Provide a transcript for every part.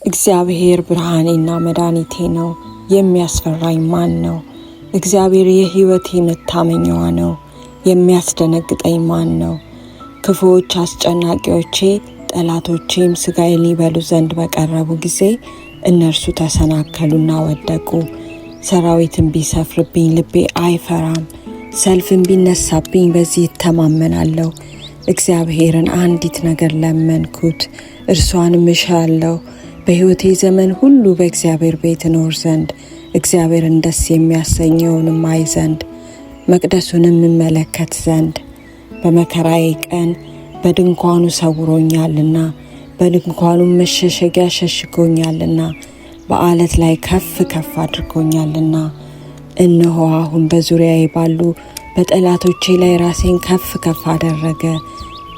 እግዚአብሔር ብርሃኔና መድኃኒቴ ነው፣ የሚያስፈራኝ ማን ነው? እግዚአብሔር የሕይወቴ መታመኛዋ ነው፣ የሚያስደነግጠኝ ማን ነው? ክፉዎች አስጨናቂዎቼ ጠላቶቼም ሥጋዬን ሊበሉ ዘንድ በቀረቡ ጊዜ እነርሱ ተሰናከሉና ወደቁ። ሰራዊትን ቢሰፍርብኝ ልቤ አይፈራም፣ ሰልፍን ቢነሳብኝ በዚህ እተማመናለሁ። እግዚአብሔርን አንዲት ነገር ለመንኩት፣ እርሷንም እሻለሁ፣ በሕይወቴ ዘመን ሁሉ በእግዚአብሔር ቤት እኖር ዘንድ፣ እግዚአብሔርን ደስ የሚያሰኘውንም አይ ዘንድ፣ መቅደሱንም እመለከት ዘንድ። በመከራዬ ቀን በድንኳኑ ሰውሮኛልና፣ በድንኳኑም መሸሸጊያ ሸሽጎኛልና፣ በዓለት ላይ ከፍ ከፍ አድርጎኛልና። እነሆ አሁን በዙሪያዬ ባሉ በጠላቶቼ ላይ ራሴን ከፍ ከፍ አደረገ።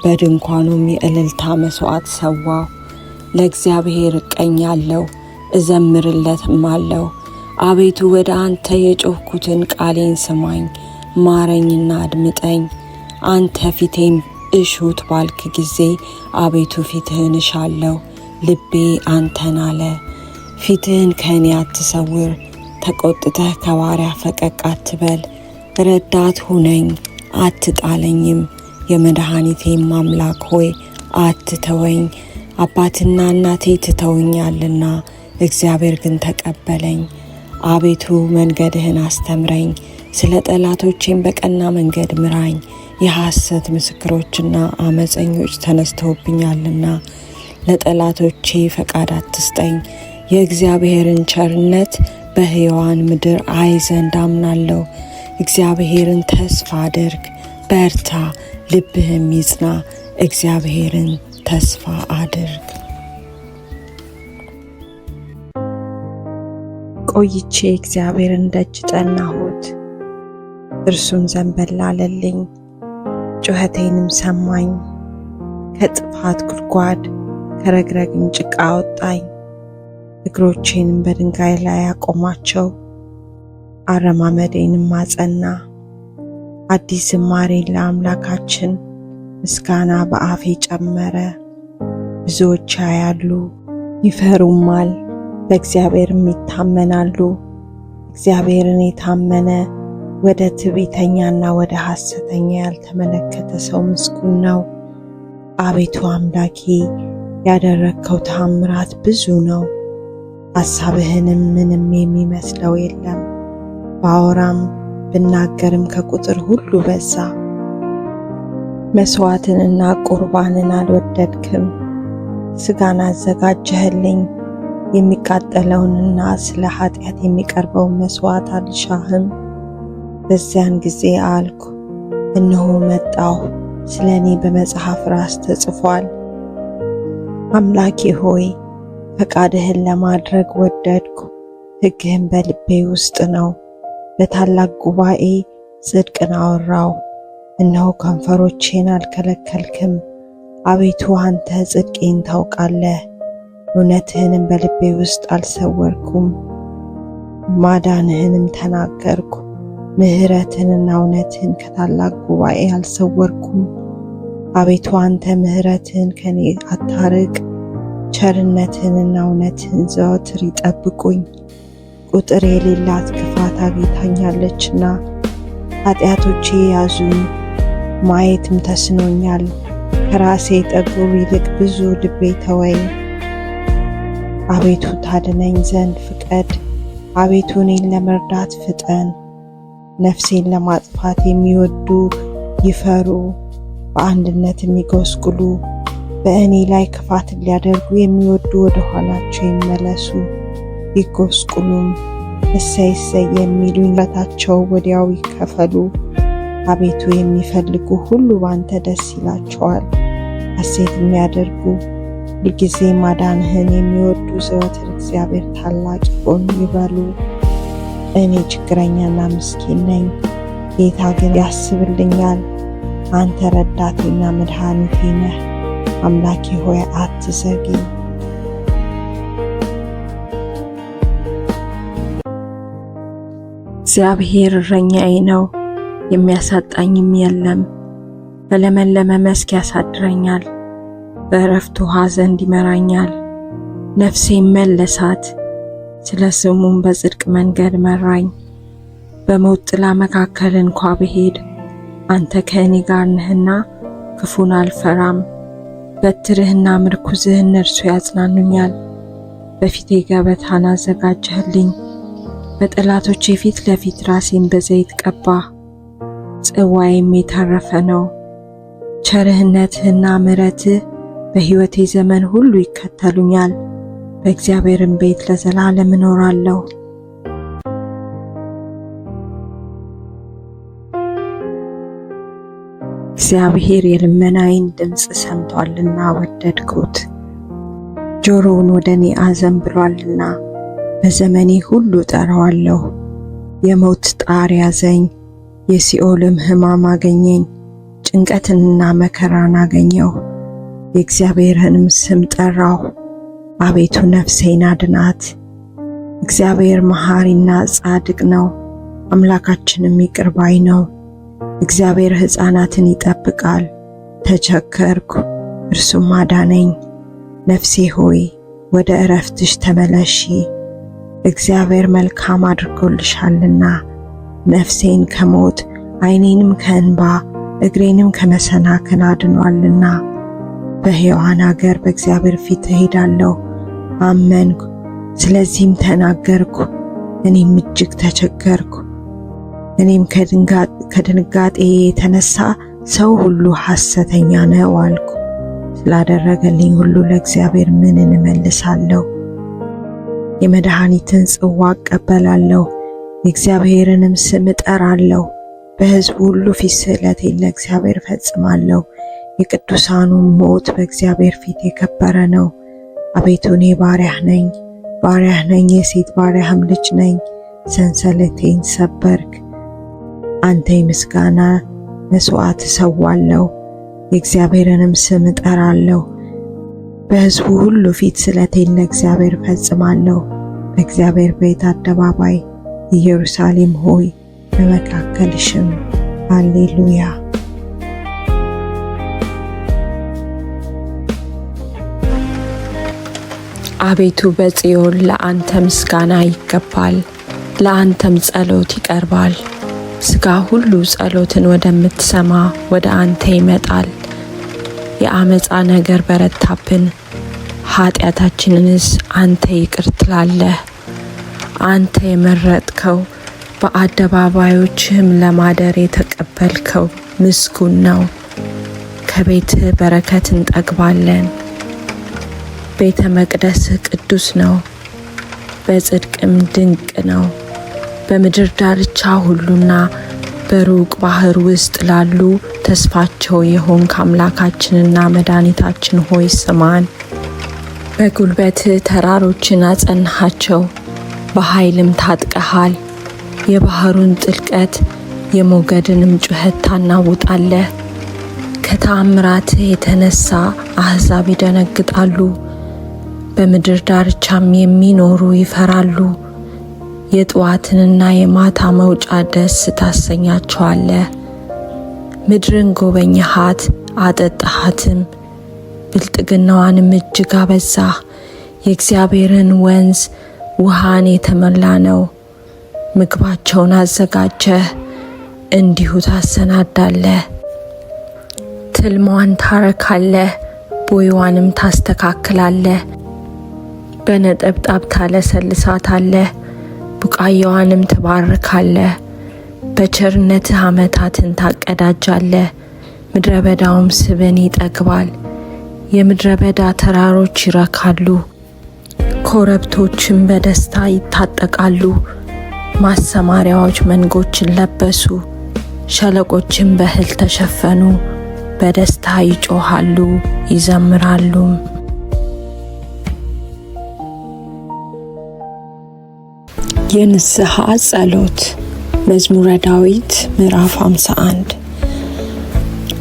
በድንኳኑም የእልልታ መሥዋዕት ሰዋሁ። ለእግዚአብሔር እቀኛለሁ እዘምርለትም አለው። አቤቱ ወደ አንተ የጮኽኩትን ቃሌን ስማኝ፣ ማረኝና አድምጠኝ። አንተ ፊቴን እሹት ባልክ ጊዜ አቤቱ ፊትህን እሻለሁ። ልቤ አንተን አለ። ፊትህን ከእኔ አትሰውር፣ ተቆጥተህ ከባሪያ ፈቀቅ አትበል። ረዳት ሁነኝ አትጣለኝም፣ የመድኃኒቴም አምላክ ሆይ አትተወኝ። አባትና እናቴ ትተውኛልና እግዚአብሔር ግን ተቀበለኝ። አቤቱ መንገድህን አስተምረኝ፣ ስለ ጠላቶቼም በቀና መንገድ ምራኝ። የሐሰት ምስክሮችና አመፀኞች ተነስተውብኛልና ለጠላቶቼ ፈቃድ አትስጠኝ። የእግዚአብሔርን ቸርነት በሕያዋን ምድር አይ ዘንድ አምናለሁ። እግዚአብሔርን ተስፋ አድርግ፣ በርታ፣ ልብህም ይጽና። እግዚአብሔርን ተስፋ አድርግ። ቆይቼ እግዚአብሔርን ደጅ ጠናሁት፣ እርሱም ዘንበል አለልኝ፣ ጩኸቴንም ሰማኝ። ከጥፋት ጉድጓድ ከረግረግም ጭቃ አወጣኝ። እግሮቼንም በድንጋይ ላይ አቆማቸው፣ አረማመዴንም አጸና። አዲስ ዝማሬን ለአምላካችን ምስጋና በአፌ ጨመረ። ብዙዎች ያያሉ ይፈሩማል፣ በእግዚአብሔርም ይታመናሉ። እግዚአብሔርን የታመነ ወደ ትዕቢተኛና ወደ ሐሰተኛ ያልተመለከተ ሰው ምስጉን ነው። አቤቱ አምላኬ ያደረግከው ተአምራት ብዙ ነው፣ ሐሳብህንም ምንም የሚመስለው የለም። ባወራም ብናገርም ከቁጥር ሁሉ በዛ። መሥዋዕትንና ቁርባንን አልወደድክም፣ ሥጋን አዘጋጀህልኝ። የሚቃጠለውንና ስለ ኃጢአት የሚቀርበውን መሥዋዕት አልሻህም። በዚያን ጊዜ አልኩ፣ እነሆ መጣሁ፣ ስለ እኔ በመጽሐፍ ራስ ተጽፏል። አምላኬ ሆይ ፈቃድህን ለማድረግ ወደድኩ፣ ሕግህም በልቤ ውስጥ ነው። በታላቅ ጉባኤ ጽድቅን አወራው፣ እነሆ ከንፈሮቼን አልከለከልክም። አቤቱ አንተ ጽድቄን ታውቃለህ፣ እውነትህንም በልቤ ውስጥ አልሰወርኩም። ማዳንህንም ተናገርኩ፣ ምሕረትህንና እውነትህን ከታላቅ ጉባኤ አልሰወርኩም። አቤቱ አንተ ምሕረትህን ከኔ አታርቅ፣ ቸርነትህንና እውነትህን ዘወትር ይጠብቁኝ። ቁጥር የሌላት ክፋት አግኝታኛለችና ኃጢአቶቼ ያዙኝ፣ ማየትም ተስኖኛል። ከራሴ ጠጉር ይልቅ ብዙ ልቤ ተወኝ። አቤቱ ታድነኝ ዘንድ ፍቀድ፣ አቤቱ እኔን ለመርዳት ፍጠን። ነፍሴን ለማጥፋት የሚወዱ ይፈሩ፣ በአንድነት የሚጎስቁሉ። በእኔ ላይ ክፋትን ሊያደርጉ የሚወዱ ወደ ኋላቸው ይመለሱ ይጎስቁሉም። እሰይ እሰይ የሚሉኝ በታቸው ወዲያው ይከፈሉ። አቤቱ የሚፈልጉ ሁሉ ባንተ ደስ ይላቸዋል፣ ሐሴት የሚያደርጉ ሁልጊዜ ማዳንህን የሚወዱ ዘወትር እግዚአብሔር ታላቅ ይሁን ይበሉ። እኔ ችግረኛና ምስኪን ነኝ፣ ጌታ ግን ያስብልኛል። አንተ ረዳቴና መድኃኒቴ ነህ። አምላኬ ሆይ አትዘግይ። እግዚአብሔር እረኛዬ ነው፣ የሚያሳጣኝም የለም። በለመለመ መስክ ያሳድረኛል፣ በዕረፍት ውኃ ዘንድ ይመራኛል። ነፍሴን መለሳት፣ ስለ ስሙም በጽድቅ መንገድ መራኝ። በሞት ጥላ መካከል እንኳ ብሄድ አንተ ከእኔ ጋር ነህና ክፉን አልፈራም። በትርህና ምርኩዝህ እነርሱ ያጽናኑኛል። በፊቴ ገበታን አዘጋጀህልኝ፣ በጠላቶቼ ፊት ለፊት ራሴን በዘይት ቀባህ። ጽዋዬም የተረፈ ነው። ቸርነትህና ምሕረትህ በሕይወቴ ዘመን ሁሉ ይከተሉኛል። በእግዚአብሔርም ቤት ለዘላለም እኖራለሁ። እግዚአብሔር የልመናዬን ድምፅ ሰምቷልና ወደድኩት። ጆሮውን ወደ እኔ አዘንብሏልና በዘመኔ ሁሉ ጠራዋለሁ። የሞት ጣር ያዘኝ፣ የሲኦልም ሕማም አገኘኝ። ጭንቀትንና መከራን አገኘሁ፣ የእግዚአብሔርንም ስም ጠራሁ። አቤቱ ነፍሴን አድናት። እግዚአብሔር መሐሪና ጻድቅ ነው፣ አምላካችንም ይቅር ባይ ነው። እግዚአብሔር ሕፃናትን ይጠብቃል። ተቸገርኩ፣ እርሱም አዳነኝ። ነፍሴ ሆይ ወደ ዕረፍትሽ ተመለሺ፣ እግዚአብሔር መልካም አድርጎልሻልና። ነፍሴን ከሞት ዓይኔንም ከእንባ እግሬንም ከመሰናክል አድኗልና። በሕያዋን አገር በእግዚአብሔር ፊት እሄዳለሁ። አመንኩ፣ ስለዚህም ተናገርኩ። እኔም እጅግ ተቸገርኩ። እኔም ከድንጋጤ የተነሳ ሰው ሁሉ ሐሰተኛ ነው አልኩ። ስላደረገልኝ ሁሉ ለእግዚአብሔር ምን እንመልሳለሁ? የመድኃኒትን ጽዋ እቀበላለሁ፣ የእግዚአብሔርንም ስም እጠራለሁ። በሕዝቡ ሁሉ ፊት ስእለቴን ለእግዚአብሔር እፈጽማለሁ። የቅዱሳኑም ሞት በእግዚአብሔር ፊት የከበረ ነው። አቤቱ እኔ ባሪያህ ነኝ፣ የሴት ባሪያህም ልጅ ነኝ። ሰንሰለቴን ሰበርክ። አንተ የምስጋና መሥዋዕት እሰዋለሁ፣ የእግዚአብሔርንም ስም እጠራለሁ። በሕዝቡ ሁሉ ፊት ስእለቴን ለእግዚአብሔር እፈጽማለሁ። በእግዚአብሔር ቤት አደባባይ ኢየሩሳሌም ሆይ በመካከልሽም ሃሌሉያ። አቤቱ በጽዮን ለአንተ ምስጋና ይገባል፣ ለአንተም ጸሎት ይቀርባል። ሥጋ ሁሉ ጸሎትን ወደምትሰማ ወደ አንተ ይመጣል። የአመፃ ነገር በረታብን፣ ኃጢአታችንንስ አንተ ይቅር ትላለህ። አንተ የመረጥከው በአደባባዮችህም ለማደር የተቀበልከው ምስጉን ነው። ከቤትህ በረከት እንጠግባለን። ቤተ መቅደስህ ቅዱስ ነው፣ በጽድቅም ድንቅ ነው። በምድር ዳርቻ ሁሉና በሩቅ ባህር ውስጥ ላሉ ተስፋቸው የሆንክ አምላካችንና መድኃኒታችን ሆይ ስማን። በጉልበትህ ተራሮችን አጸናሃቸው፣ በኃይልም ታጥቀሃል። የባህሩን ጥልቀት የሞገድንም ጩኸት ታናውጣለህ። ከተአምራትህ የተነሳ አሕዛብ ይደነግጣሉ፣ በምድር ዳርቻም የሚኖሩ ይፈራሉ። የጠዋትንና የማታ መውጫ ደስ ታሰኛቸዋለህ። ምድርን ጎበኘሃት አጠጣሃትም፣ ብልጥግናዋንም እጅግ አበዛህ። የእግዚአብሔርን ወንዝ ውሃን የተመላ ነው። ምግባቸውን አዘጋጀህ፣ እንዲሁ ታሰናዳለህ። ትልሟን ታረካለህ፣ ቦይዋንም ታስተካክላለህ። በነጠብጣብ ታለሰልሳታለህ፣ ቡቃያዋንም ትባርካለህ። በቸርነትህ ዓመታትን ታቀዳጃለህ፣ ምድረ በዳውም ስብን ይጠግባል። የምድረ በዳ ተራሮች ይረካሉ፣ ኮረብቶችም በደስታ ይታጠቃሉ። ማሰማሪያዎች መንጎችን ለበሱ፣ ሸለቆችም በእህል ተሸፈኑ። በደስታ ይጮሃሉ ይዘምራሉ። የንስሐ ጸሎት መዝሙረ ዳዊት ምዕራፍ 51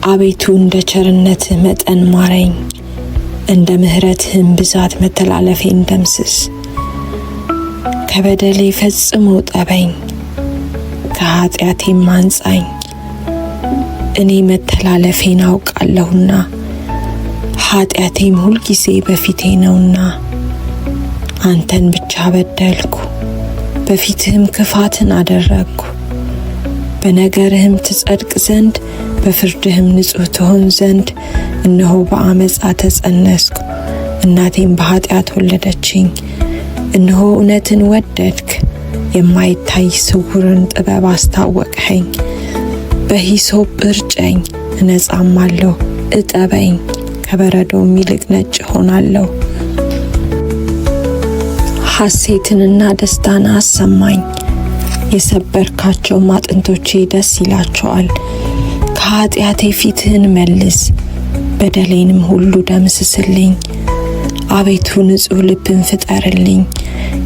አቤቱ እንደ ቸርነትህ መጠን ማረኝ፣ እንደ ምሕረትህም ብዛት መተላለፌን ደምስስ። ከበደሌ ፈጽሞ ጠበኝ፣ ከኃጢአቴም አንጻኝ። እኔ መተላለፌን አውቃለሁና ኃጢአቴም ሁልጊዜ በፊቴ ነውና። አንተን ብቻ በደልኩ፣ በፊትህም ክፋትን አደረግኩ። በነገርህም ትጸድቅ ዘንድ በፍርድህም ንጹሕ ትሆን ዘንድ እነሆ በአመፃ ተጸነስኩ፣ እናቴም በኃጢአት ወለደችኝ። እነሆ እውነትን ወደድክ፣ የማይታይ ስውርን ጥበብ አስታወቅኸኝ። በሂሶጵ እርጨኝ እነጻማለሁ፣ እጠበኝ ከበረዶም ይልቅ ነጭ ሆናለሁ። ሐሴትንና ደስታን አሰማኝ፣ የሰበርካቸው አጥንቶቼ ደስ ይላቸዋል። ከኃጢአቴ ፊትህን መልስ፣ በደሌንም ሁሉ ደምስስልኝ። አቤቱ ንጹሕ ልብን ፍጠርልኝ፣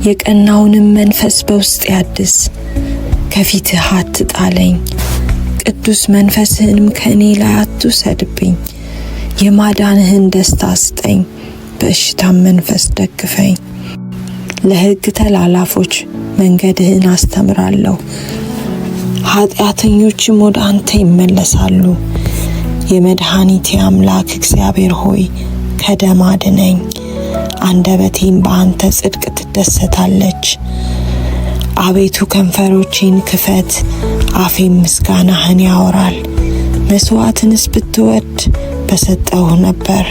የቀናውንም መንፈስ በውስጤ አድስ። ከፊትህ አትጣለኝ፣ ቅዱስ መንፈስህንም ከእኔ ላይ አትውሰድብኝ። የማዳንህን ደስታ ስጠኝ፣ በእሽታም መንፈስ ደግፈኝ። ለሕግ ተላላፎች መንገድህን አስተምራለሁ፣ ኃጢአተኞችም ወደ አንተ ይመለሳሉ። የመድኃኒቴ አምላክ እግዚአብሔር ሆይ ከደም አድነኝ። አንደበቴም በአንተ ጽድቅ ትደሰታለች። አቤቱ ከንፈሮቼን ክፈት፣ አፌም ምስጋናህን ያወራል። መስዋዕትንስ ብትወድ በሰጠሁህ ነበር፣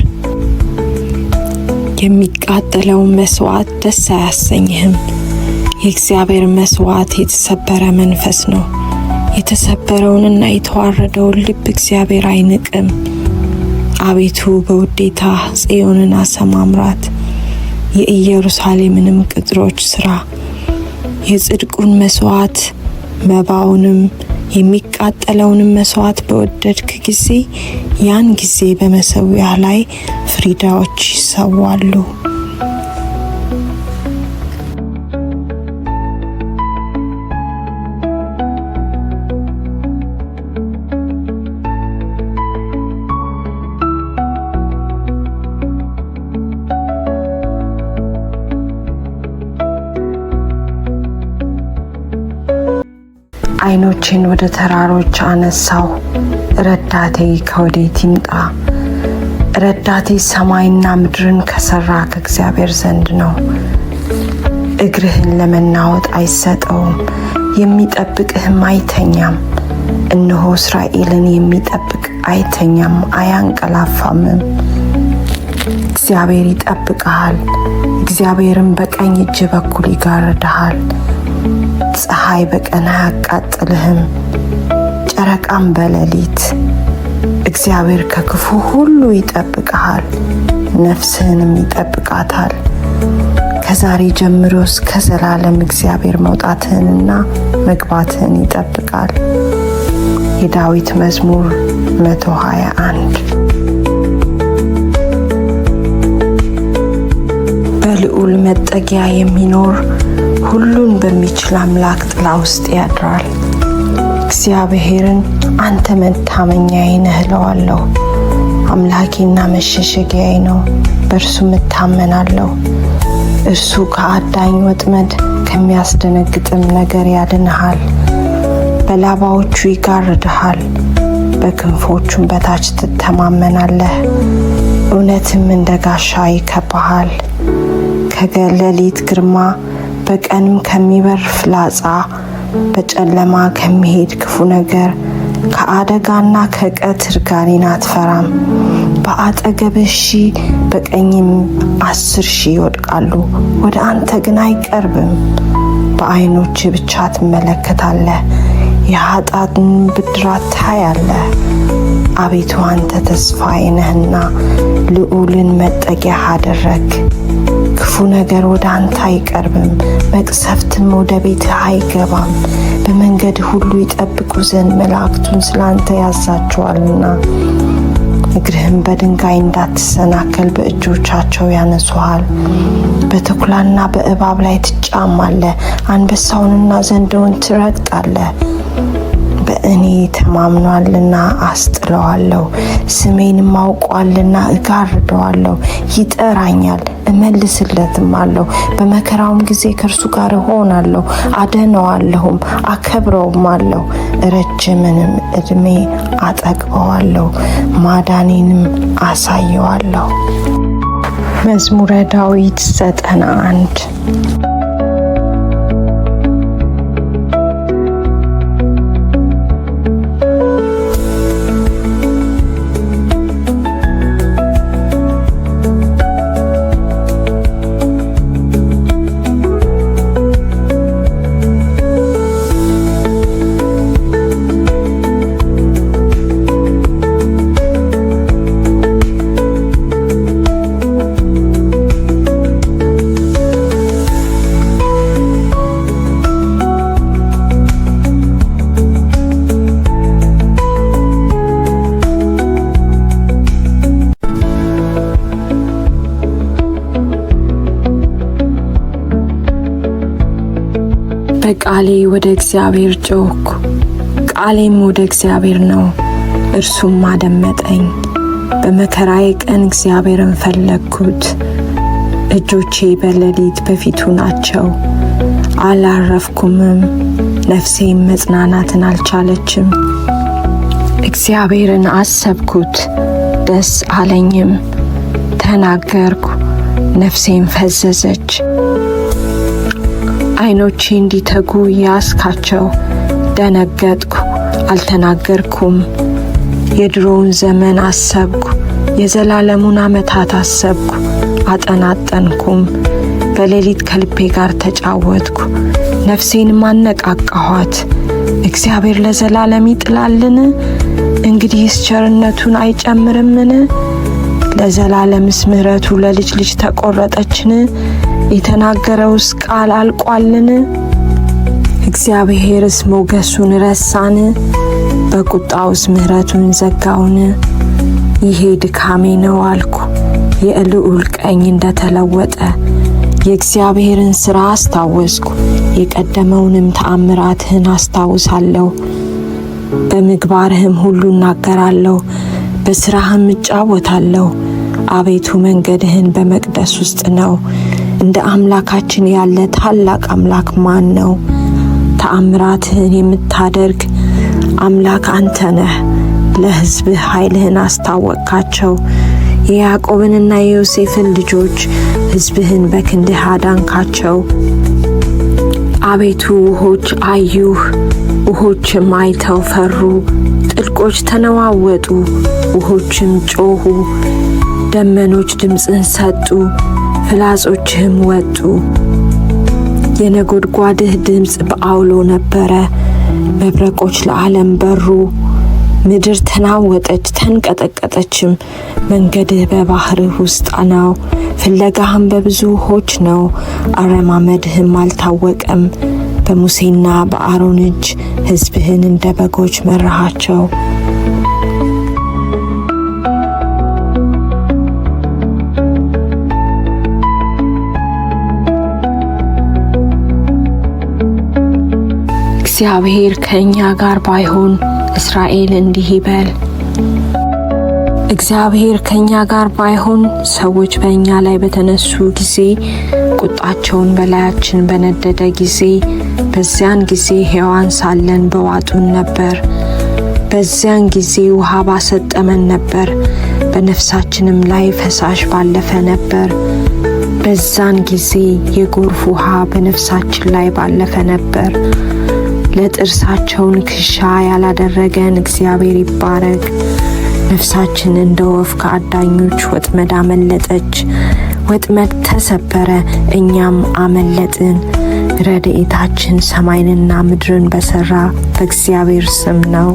የሚቃጠለውን መስዋዕት ደስ አያሰኝህም። የእግዚአብሔር መስዋዕት የተሰበረ መንፈስ ነው። የተሰበረውንና የተዋረደውን ልብ እግዚአብሔር አይንቅም። አቤቱ በውዴታ ጽዮንን አሰማምራት፣ የኢየሩሳሌምንም ቅጥሮች ስራ። የጽድቁን መስዋዕት መባውንም የሚቃጠለውንም መስዋዕት በወደድክ ጊዜ ያን ጊዜ በመሠዊያ ላይ ፍሪዳዎች ይሰዋሉ። ዓይኖቼን ወደ ተራሮች አነሳው፣ ረዳቴ ከወዴት ይምጣ? ረዳቴ ሰማይና ምድርን ከሰራ ከእግዚአብሔር ዘንድ ነው። እግርህን ለመናወጥ አይሰጠውም፣ የሚጠብቅህም አይተኛም። እነሆ እስራኤልን የሚጠብቅ አይተኛም አያንቀላፋምም። እግዚአብሔር ይጠብቅሃል፣ እግዚአብሔርም በቀኝ እጅ በኩል ይጋርድሃል። ፀሐይ በቀን አያቃጥልህም፣ ጨረቃም በሌሊት። እግዚአብሔር ከክፉ ሁሉ ይጠብቅሃል፣ ነፍስህንም ይጠብቃታል። ከዛሬ ጀምሮ እስከ ዘላለም እግዚአብሔር መውጣትህንና መግባትህን ይጠብቃል። የዳዊት መዝሙር 121። በልዑል መጠጊያ የሚኖር ሁሉን በሚችል አምላክ ጥላ ውስጥ ያድራል። እግዚአብሔርን አንተ መታመኛዬ ነህ እለዋለሁ። አምላኬና መሸሸጊያዬ ነው፣ በእርሱም እታመናለሁ። እርሱ ከአዳኝ ወጥመድ ከሚያስደነግጥም ነገር ያድንሃል። በላባዎቹ ይጋርድሃል፣ በክንፎቹም በታች ትተማመናለህ። እውነትም እንደ ጋሻ ይከብብሃል። ከሌሊት ግርማ በቀንም ከሚበር ፍላጻ፣ በጨለማ ከሚሄድ ክፉ ነገር፣ ከአደጋና ከቀትር ጋኔን አትፈራም። በአጠገብህ 1000 በቀኝም 10,000 ይወድቃሉ፣ ወደ አንተ ግን አይቀርብም። በዓይኖች ብቻ ትመለከታለህ፣ የኃጥአንን ብድራት ታያለህ። አቤቱ አንተ ተስፋዬ ነህና ልዑልን መጠጊያህ አደረግ። ክፉ ነገር ወደ አንተ አይቀርብም፣ መቅሰፍትም ወደ ቤትህ አይገባም። በመንገድ ሁሉ ይጠብቁ ዘንድ መላእክቱን ስላንተ ያዛቸዋልና፣ እግርህም በድንጋይ እንዳትሰናከል በእጆቻቸው ያነሱሃል። በተኩላና በእባብ ላይ ትጫማለህ፣ አንበሳውንና ዘንዶውን ትረግጣለህ። በእኔ ተማምኗልና አስጥለዋለሁ፣ ስሜንም አውቋልና እጋርደዋለሁ። ይጠራኛል እመልስለትም አለሁ። በመከራውም ጊዜ ከእርሱ ጋር እሆናለሁ፣ አድነዋለሁም፣ አከብረውም አለሁ። ረጅምንም ዕድሜ አጠግበዋለሁ፣ ማዳኔንም አሳየዋለሁ። መዝሙረ ዳዊት 91 በቃሌ ወደ እግዚአብሔር ጮኽኩ፣ ቃሌም ወደ እግዚአብሔር ነው፣ እርሱም አደመጠኝ። በመከራዬ ቀን እግዚአብሔርን ፈለግኩት። እጆቼ በሌሊት በፊቱ ናቸው፣ አላረፍኩምም፣ ነፍሴም መጽናናትን አልቻለችም። እግዚአብሔርን አሰብኩት፣ ደስ አለኝም፣ ተናገርኩ፣ ነፍሴም ፈዘዘች። ዓይኖቼ እንዲተጉ ያስካቸው፣ ደነገጥኩ፣ አልተናገርኩም። የድሮውን ዘመን አሰብኩ፣ የዘላለሙን ዓመታት አሰብኩ፣ አጠናጠንኩም። በሌሊት ከልቤ ጋር ተጫወትኩ፣ ነፍሴንም አነቃቃኋት። እግዚአብሔር ለዘላለም ይጥላልን? እንግዲህስ ቸርነቱን አይጨምርምን? ለዘላለምስ ምሕረቱ ለልጅ ልጅ ተቆረጠችን? የተናገረውስ ቃል አልቋልን? እግዚአብሔርስ ሞገሱን ረሳን? በቁጣውስ ምሕረቱን ዘጋውን? ይሄ ድካሜ ነው አልኩ፣ የልዑል ቀኝ እንደተለወጠ። የእግዚአብሔርን ሥራ አስታወስኩ፣ የቀደመውንም ተአምራትህን አስታውሳለሁ። በምግባርህም ሁሉ እናገራለሁ፣ በሥራህም እጫወታለሁ። አቤቱ መንገድህን በመቅደስ ውስጥ ነው። እንደ አምላካችን ያለ ታላቅ አምላክ ማን ነው? ተአምራትህን የምታደርግ አምላክ አንተ ነህ። ለሕዝብህ ኃይልህን አስታወቅካቸው። የያዕቆብንና የዮሴፍን ልጆች ሕዝብህን በክንድህ አዳንካቸው። አቤቱ ውኆች አዩህ፣ ውኆችም አይተው ፈሩ። ጥልቆች ተነዋወጡ፣ ውኆችም ጮኹ። ደመኖች ድምፅን ሰጡ፣ ፍላጾችህም ወጡ። የነጎድጓድህ ድምፅ በአውሎ ነበረ፣ መብረቆች ለዓለም በሩ። ምድር ተናወጠች ተንቀጠቀጠችም። መንገድህ በባህርህ ውስጥ ነው፣ ፍለጋህም በብዙ ውኆች ነው። አረማመድህም አልታወቀም። በሙሴና በአሮን እጅ ሕዝብህን እንደ በጎች መራሃቸው። እግዚአብሔር ከእኛ ጋር ባይሆን እስራኤል እንዲህ ይበል። እግዚአብሔር ከእኛ ጋር ባይሆን ሰዎች በእኛ ላይ በተነሱ ጊዜ፣ ቁጣቸውን በላያችን በነደደ ጊዜ፣ በዚያን ጊዜ ሕያዋን ሳለን በዋጡን ነበር። በዚያን ጊዜ ውሃ ባሰጠመን ነበር፣ በነፍሳችንም ላይ ፈሳሽ ባለፈ ነበር። በዛን ጊዜ የጎርፍ ውሃ በነፍሳችን ላይ ባለፈ ነበር። ለጥርሳቸው ንክሻ ያላደረገን እግዚአብሔር ይባረክ። ነፍሳችን እንደ ወፍ ከአዳኞች ወጥመድ አመለጠች። ወጥመድ ተሰበረ፣ እኛም አመለጥን። ረድኤታችን ሰማይንና ምድርን በሠራ በእግዚአብሔር ስም ነው።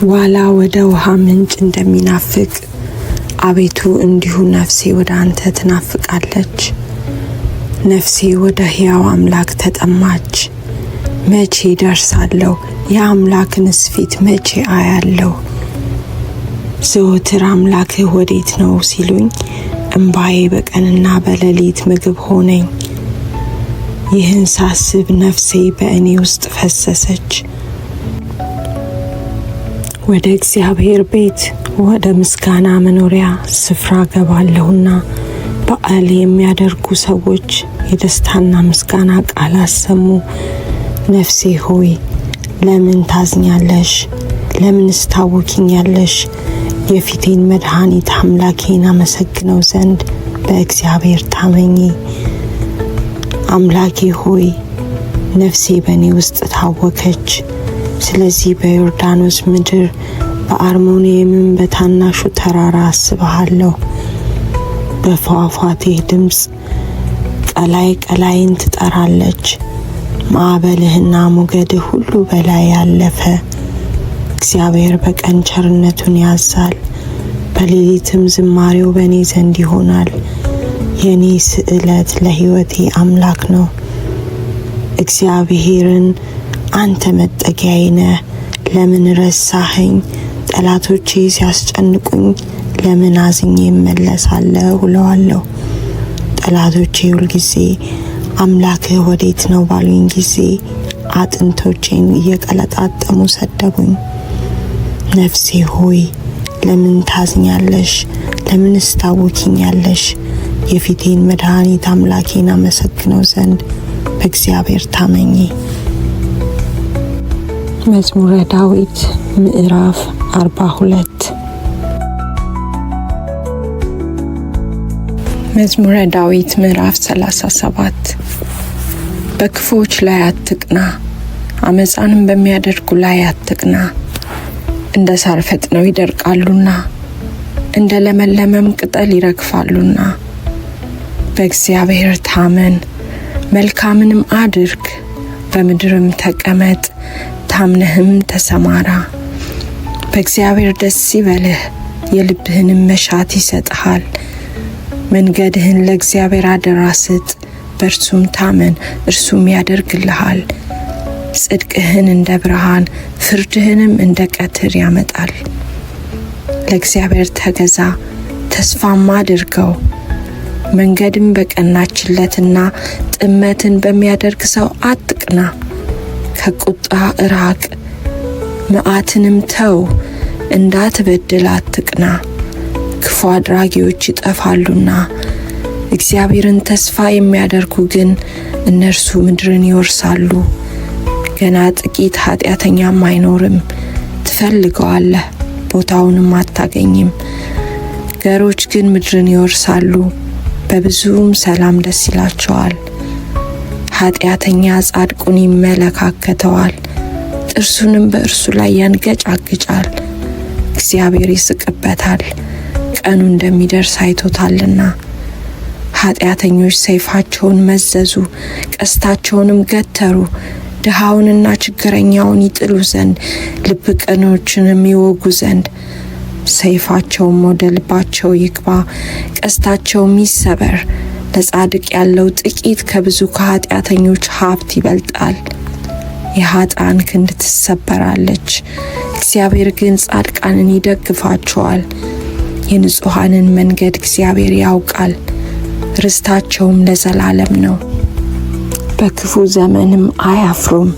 ዋላ ወደ ውሃ ምንጭ እንደሚናፍቅ አቤቱ እንዲሁ ነፍሴ ወደ አንተ ትናፍቃለች። ነፍሴ ወደ ሕያው አምላክ ተጠማች። መቼ ደርሳለሁ? የአምላክንስ ፊት መቼ አያለሁ? ዘወትር አምላክህ ወዴት ነው ሲሉኝ እምባዬ በቀንና በሌሊት ምግብ ሆነኝ። ይህን ሳስብ ነፍሴ በእኔ ውስጥ ፈሰሰች። ወደ እግዚአብሔር ቤት ወደ ምስጋና መኖሪያ ስፍራ ገባለሁና በዓል የሚያደርጉ ሰዎች የደስታና ምስጋና ቃል አሰሙ። ነፍሴ ሆይ ለምን ታዝኛለሽ? ለምንስ ታወኪኛለሽ? የፊቴን መድኃኒት አምላኬን አመሰግነው ዘንድ በእግዚአብሔር ታመኚ። አምላኬ ሆይ ነፍሴ በእኔ ውስጥ ታወከች። ስለዚህ በዮርዳኖስ ምድር በአርሞንኤምም በታናሹ ተራራ አስብሃለሁ። በፏፏቴህ ድምፅ ቀላይ ቀላይን ትጠራለች። ማዕበልህና ሞገድህ ሁሉ በላይ ያለፈ። እግዚአብሔር በቀን ቸርነቱን ያዛል፣ በሌሊትም ዝማሬው በእኔ ዘንድ ይሆናል። የኔ ስዕለት ለሕይወቴ አምላክ ነው። እግዚአብሔርን አንተ መጠጊያዬ ነህ፣ ለምን ረሳኸኝ? ጠላቶቼ ሲያስጨንቁኝ ለምን አዝኜ እመለሳለሁ እለዋለሁ። ጠላቶቼ ሁልጊዜ አምላክህ ወዴት ነው ባሉኝ ጊዜ አጥንቶቼን እየቀለጣጠሙ ሰደቡኝ። ነፍሴ ሆይ ለምን ታዝኛለሽ? ለምንስ ታወኪኛለሽ? የፊቴን መድኃኒት አምላኬን አመሰግነው ዘንድ በእግዚአብሔር ታመኚ። መዝሙረ ዳዊት ምዕራፍ 42። መዝሙረ ዳዊት ምዕራፍ 37። በክፉዎች ላይ አትቅና፣ አመፃንም በሚያደርጉ ላይ አትቅና። እንደ ሳር ፈጥነው ይደርቃሉና እንደ ለመለመም ቅጠል ይረግፋሉና። በእግዚአብሔር ታመን፣ መልካምንም አድርግ፣ በምድርም ተቀመጥ፣ ታምነህም ተሰማራ። በእግዚአብሔር ደስ ይበልህ፣ የልብህንም መሻት ይሰጥሃል። መንገድህን ለእግዚአብሔር አደራ ስጥ፣ በእርሱም ታመን፣ እርሱም ያደርግልሃል። ጽድቅህን እንደ ብርሃን ፍርድህንም እንደ ቀትር ያመጣል። ለእግዚአብሔር ተገዛ፣ ተስፋም አድርገው። መንገድም በቀናችለትና ጥመትን በሚያደርግ ሰው አትቅና። ከቁጣ እራቅ፣ መዓትንም ተው፣ እንዳትበድል አትቅና። ክፉ አድራጊዎች ይጠፋሉና እግዚአብሔርን ተስፋ የሚያደርጉ ግን እነርሱ ምድርን ይወርሳሉ። ገና ጥቂት ኃጢአተኛም አይኖርም፣ ትፈልገዋለህ፣ ቦታውንም አታገኝም። ገሮች ግን ምድርን ይወርሳሉ፣ በብዙም ሰላም ደስ ይላቸዋል። ኃጢአተኛ ጻድቁን ይመለካከተዋል፣ ጥርሱንም በእርሱ ላይ ያንገጫግጫል። እግዚአብሔር ይስቅበታል፣ ቀኑ እንደሚደርስ አይቶታልና። ኃጢአተኞች ሰይፋቸውን መዘዙ፣ ቀስታቸውንም ገተሩ፣ ድሃውንና ችግረኛውን ይጥሉ ዘንድ፣ ልብ ቀኖችንም ይወጉ ዘንድ። ሰይፋቸውም ወደ ልባቸው ይግባ፣ ቀስታቸውም ይሰበር። ለጻድቅ ያለው ጥቂት ከብዙ ከኃጢአተኞች ሀብት ይበልጣል። የኃጥአን ክንድ ትሰበራለች፣ እግዚአብሔር ግን ጻድቃንን ይደግፋቸዋል። የንጹሐንን መንገድ እግዚአብሔር ያውቃል፣ ርስታቸውም ለዘላለም ነው። በክፉ ዘመንም አያፍሩም፣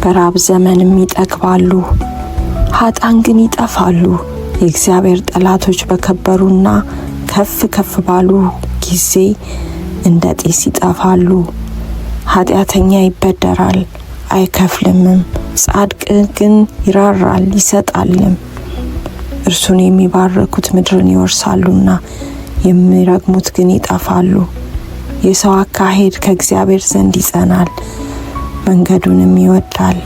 በራብ ዘመንም ይጠግባሉ። ኃጥአን ግን ይጠፋሉ። የእግዚአብሔር ጠላቶች በከበሩና ከፍ ከፍ ባሉ ጊዜ እንደ ጢስ ይጠፋሉ። ኃጢአተኛ ይበደራል አይከፍልምም፣ ጻድቅ ግን ይራራል ይሰጣልም። እርሱን የሚባርኩት ምድርን ይወርሳሉና የሚረግሙት ግን ይጠፋሉ። የሰው አካሄድ ከእግዚአብሔር ዘንድ ይጸናል፣ መንገዱንም ይወዳል።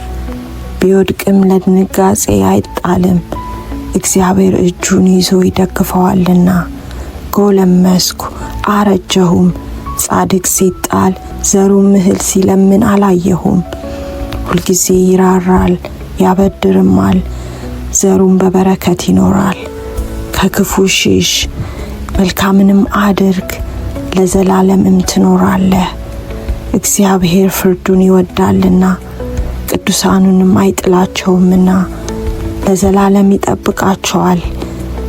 ቢወድቅም ለድንጋጼ አይጣልም፣ እግዚአብሔር እጁን ይዞ ይደግፈዋልና። ጎለመስኩ አረጀሁም፣ ጻድቅ ሲጣል ዘሩም እህል ሲለምን አላየሁም። ሁልጊዜ ይራራል ያበድርማል፣ ዘሩም በበረከት ይኖራል። ከክፉ ሽሽ፣ መልካምንም አድርግ፣ ለዘላለምም ትኖራለህ። እግዚአብሔር ፍርዱን ይወዳልና ቅዱሳኑንም አይጥላቸውምና ለዘላለም ይጠብቃቸዋል፣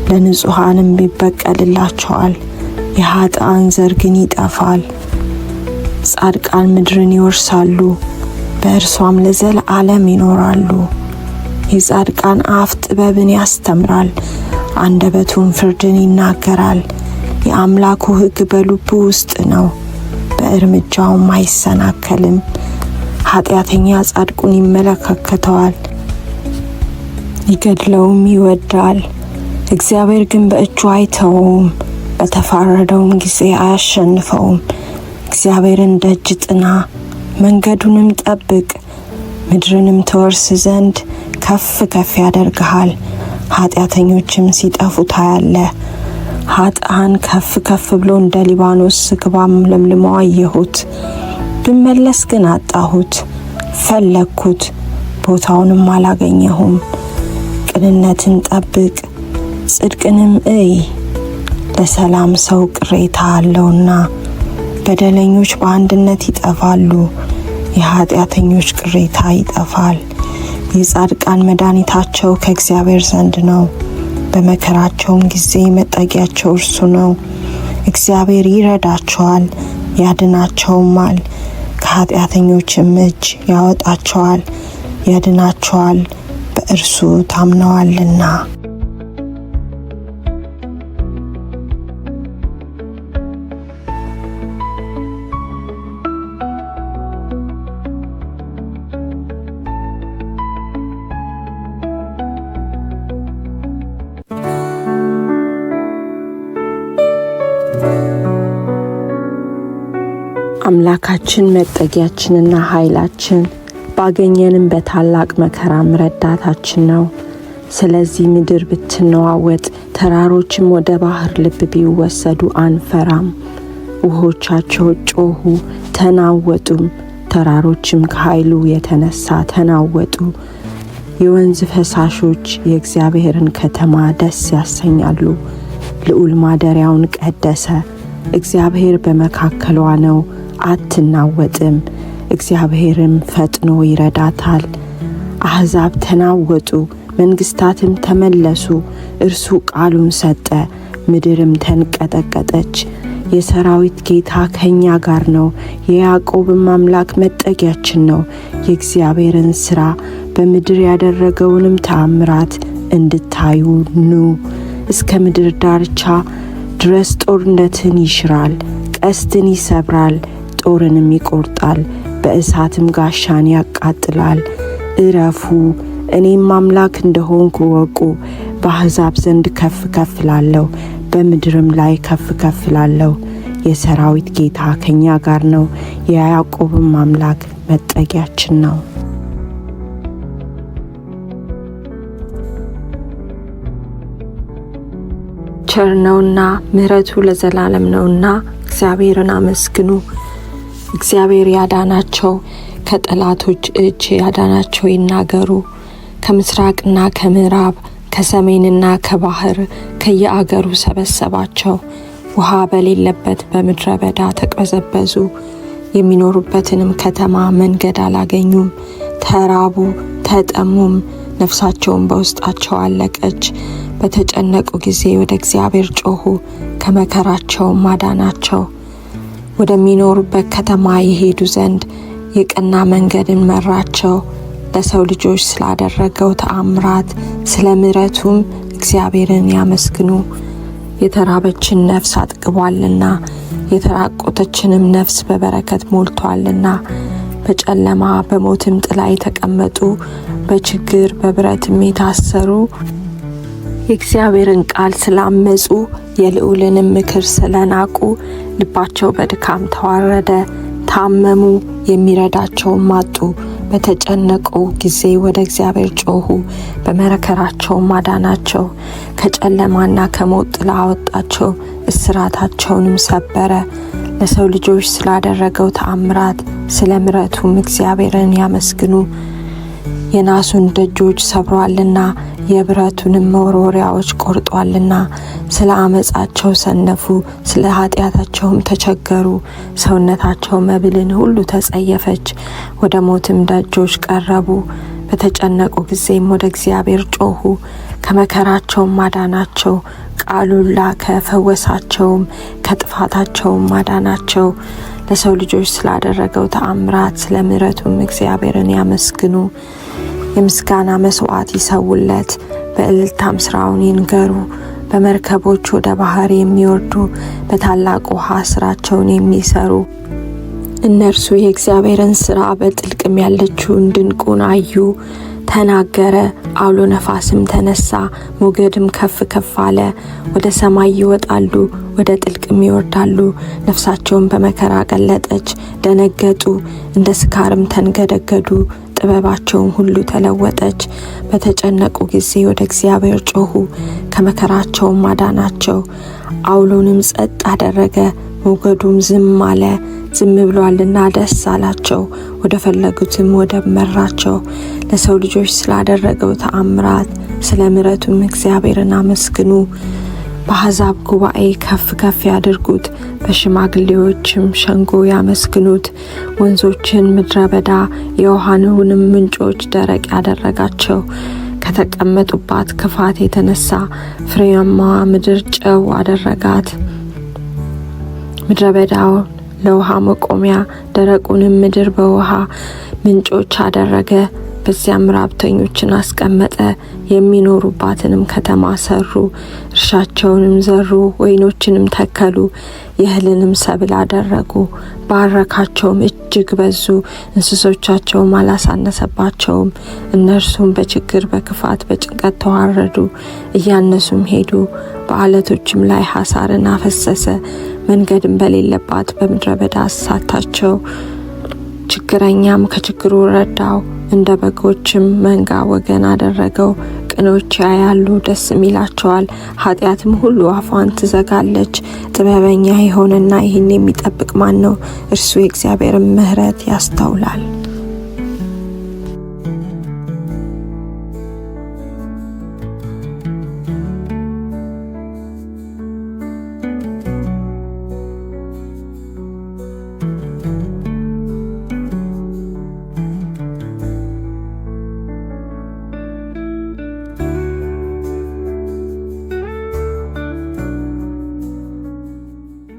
ለንጹሐንም ይበቀልላቸዋል። የኃጥአን ዘር ግን ይጠፋል። ጻድቃን ምድርን ይወርሳሉ፣ በእርሷም ለዘላለም ይኖራሉ። የጻድቃን አፍ ጥበብን ያስተምራል፣ አንደበቱም ፍርድን ይናገራል። የአምላኩ ሕግ በልቡ ውስጥ ነው፣ በእርምጃውም አይሰናከልም። ኃጢአተኛ ጻድቁን ይመለከተዋል፣ ይገድለውም ይወዳል። እግዚአብሔር ግን በእጁ አይተወውም፣ በተፋረደውም ጊዜ አያሸንፈውም። እግዚአብሔርን ደጅ ጥና፣ መንገዱንም ጠብቅ፣ ምድርንም ትወርስ ዘንድ ከፍ ከፍ ያደርግሃል። ኃጢአተኞችም ሲጠፉ ታያለህ። ኃጥአን ከፍ ከፍ ብሎ እንደ ሊባኖስ ዝግባም ለምልሞ አየሁት። ብመለስ ግን አጣሁት፣ ፈለግኩት፣ ቦታውንም አላገኘሁም። ቅንነትን ጠብቅ፣ ጽድቅንም እይ፣ ለሰላም ሰው ቅሬታ አለውና። በደለኞች በአንድነት ይጠፋሉ፣ የኃጢአተኞች ቅሬታ ይጠፋል። የጻድቃን መድኃኒታቸው ከእግዚአብሔር ዘንድ ነው፣ በመከራቸውም ጊዜ መጠጊያቸው እርሱ ነው። እግዚአብሔር ይረዳቸዋል ያድናቸውማል፣ ከኃጢአተኞችም እጅ ያወጣቸዋል ያድናቸዋል፣ በእርሱ ታምነዋልና። አምላካችን መጠጊያችንና ኃይላችን፣ ባገኘንም በታላቅ መከራም ረዳታችን ነው። ስለዚህ ምድር ብትነዋወጥ፣ ተራሮችም ወደ ባህር ልብ ቢወሰዱ አንፈራም። ውሆቻቸው ጮኹ ተናወጡም፣ ተራሮችም ከኃይሉ የተነሳ ተናወጡ። የወንዝ ፈሳሾች የእግዚአብሔርን ከተማ ደስ ያሰኛሉ። ልዑል ማደሪያውን ቀደሰ። እግዚአብሔር በመካከሏ ነው፣ አትናወጥም። እግዚአብሔርም ፈጥኖ ይረዳታል። አሕዛብ ተናወጡ፣ መንግሥታትም ተመለሱ። እርሱ ቃሉን ሰጠ፣ ምድርም ተንቀጠቀጠች። የሰራዊት ጌታ ከእኛ ጋር ነው፣ የያዕቆብም አምላክ መጠጊያችን ነው። የእግዚአብሔርን ሥራ በምድር ያደረገውንም ተአምራት እንድታዩ ኑ። እስከ ምድር ዳርቻ ድረስ ጦርነትን ይሽራል፣ ቀስትን ይሰብራል፣ ጦርንም ይቆርጣል፣ በእሳትም ጋሻን ያቃጥላል። እረፉ፣ እኔም አምላክ እንደሆንኩ ወቁ። በአሕዛብ ዘንድ ከፍ ከፍ ላለሁ፣ በምድርም ላይ ከፍ ከፍ ላለሁ። የሰራዊት ጌታ ከእኛ ጋር ነው፣ የያዕቆብም አምላክ መጠጊያችን ነው። ቸር ነውና ምሕረቱ ለዘላለም ነውና እግዚአብሔርን አመስግኑ። እግዚአብሔር ያዳናቸው ከጠላቶች እጅ ያዳናቸው ይናገሩ። ከምስራቅና ከምዕራብ ከሰሜንና ከባህር ከየአገሩ ሰበሰባቸው። ውሃ በሌለበት በምድረ በዳ ተቅበዘበዙ። የሚኖሩበትንም ከተማ መንገድ አላገኙም። ተራቡ ተጠሙም፣ ነፍሳቸውን በውስጣቸው አለቀች። በተጨነቁ ጊዜ ወደ እግዚአብሔር ጮኹ፣ ከመከራቸውም አዳናቸው። ወደሚኖሩበት ከተማ ይሄዱ ዘንድ የቀና መንገድን መራቸው። ለሰው ልጆች ስላደረገው ተአምራት ስለ ምሕረቱም እግዚአብሔርን ያመስግኑ። የተራበችን ነፍስ አጥግቧልና የተራቆተችንም ነፍስ በበረከት ሞልቷልና። በጨለማ በሞትም ጥላ የተቀመጡ፣ በችግር በብረትም የታሰሩ የእግዚአብሔርን ቃል ስላመጹ፣ የልዑልንም ምክር ስለናቁ ልባቸው በድካም ተዋረደ፣ ታመሙ፣ የሚረዳቸውም አጡ። በተጨነቁ ጊዜ ወደ እግዚአብሔር ጮኹ፣ በመከራቸውም አዳናቸው። ከጨለማና ከሞት ጥላ አወጣቸው፣ እስራታቸውንም ሰበረ። ለሰው ልጆች ስላደረገው ተአምራት ስለ ምሕረቱም እግዚአብሔርን ያመስግኑ። የናሱን ደጆች ሰብሯልና የብረቱንም መወርወሪያዎች ቆርጧልና። ስለ አመጻቸው ሰነፉ፣ ስለ ኃጢአታቸውም ተቸገሩ። ሰውነታቸው መብልን ሁሉ ተጸየፈች፣ ወደ ሞትም ደጆች ቀረቡ። በተጨነቁ ጊዜም ወደ እግዚአብሔር ጮኹ፣ ከመከራቸውም አዳናቸው። ቃሉን ላከ፣ ፈወሳቸውም፣ ከጥፋታቸውም አዳናቸው። ለሰው ልጆች ስላደረገው ተአምራት ስለ ምሕረቱም እግዚአብሔርን ያመስግኑ። የምስጋና መስዋዕት ይሰውለት፣ በእልልታም ስራውን ይንገሩ። በመርከቦች ወደ ባህር የሚወርዱ በታላቅ ውሃ ስራቸውን የሚሰሩ እነርሱ የእግዚአብሔርን ስራ በጥልቅም ያለችውን ድንቁን አዩ። ተናገረ፣ አውሎ ነፋስም ተነሳ፣ ሞገድም ከፍ ከፍ አለ። ወደ ሰማይ ይወጣሉ፣ ወደ ጥልቅም ይወርዳሉ። ነፍሳቸውን በመከራ ቀለጠች፣ ደነገጡ፣ እንደ ስካርም ተንገደገዱ። ጥበባቸውም ሁሉ ተለወጠች። በተጨነቁ ጊዜ ወደ እግዚአብሔር ጮኹ፣ ከመከራቸውም አዳናቸው። አውሎንም ጸጥ አደረገ፣ ሞገዱም ዝም አለ። ዝም ብሏልና ደስ አላቸው፣ ወደ ፈለጉትም ወደብ መራቸው። ለሰው ልጆች ስላደረገው ተአምራት ስለ ምሕረቱም እግዚአብሔርን አመስግኑ። በአሕዛብ ጉባኤ ከፍ ከፍ ያድርጉት፣ በሽማግሌዎችም ሸንጎ ያመስግኑት። ወንዞችን ምድረ በዳ የውሃንውንም ምንጮች ደረቅ ያደረጋቸው። ከተቀመጡባት ክፋት የተነሳ ፍሬያማዋ ምድር ጨው አደረጋት። ምድረ በዳው ለውሃ መቆሚያ፣ ደረቁንም ምድር በውሃ ምንጮች አደረገ። በዚያም ራብተኞችን አስቀመጠ፣ የሚኖሩባትንም ከተማ ሰሩ። እርሻቸውንም ዘሩ፣ ወይኖችንም ተከሉ፣ የእህልንም ሰብል አደረጉ። ባረካቸውም፣ እጅግ በዙ፣ እንስሶቻቸውም አላሳነሰባቸውም። እነርሱም በችግር በክፋት በጭንቀት ተዋረዱ፣ እያነሱም ሄዱ። በአለቶችም ላይ ሐሳርን አፈሰሰ፣ መንገድም በሌለባት በምድረ በዳ አሳታቸው። ችግረኛም ከችግሩ ረዳው፣ እንደ በጎችም መንጋ ወገን አደረገው። ቅኖች ያያሉ ደስም ይላቸዋል፣ ኃጢአትም ሁሉ አፏን ትዘጋለች። ጥበበኛ የሆነና ይህን የሚጠብቅ ማን ነው? እርሱ የእግዚአብሔርን ምሕረት ያስተውላል።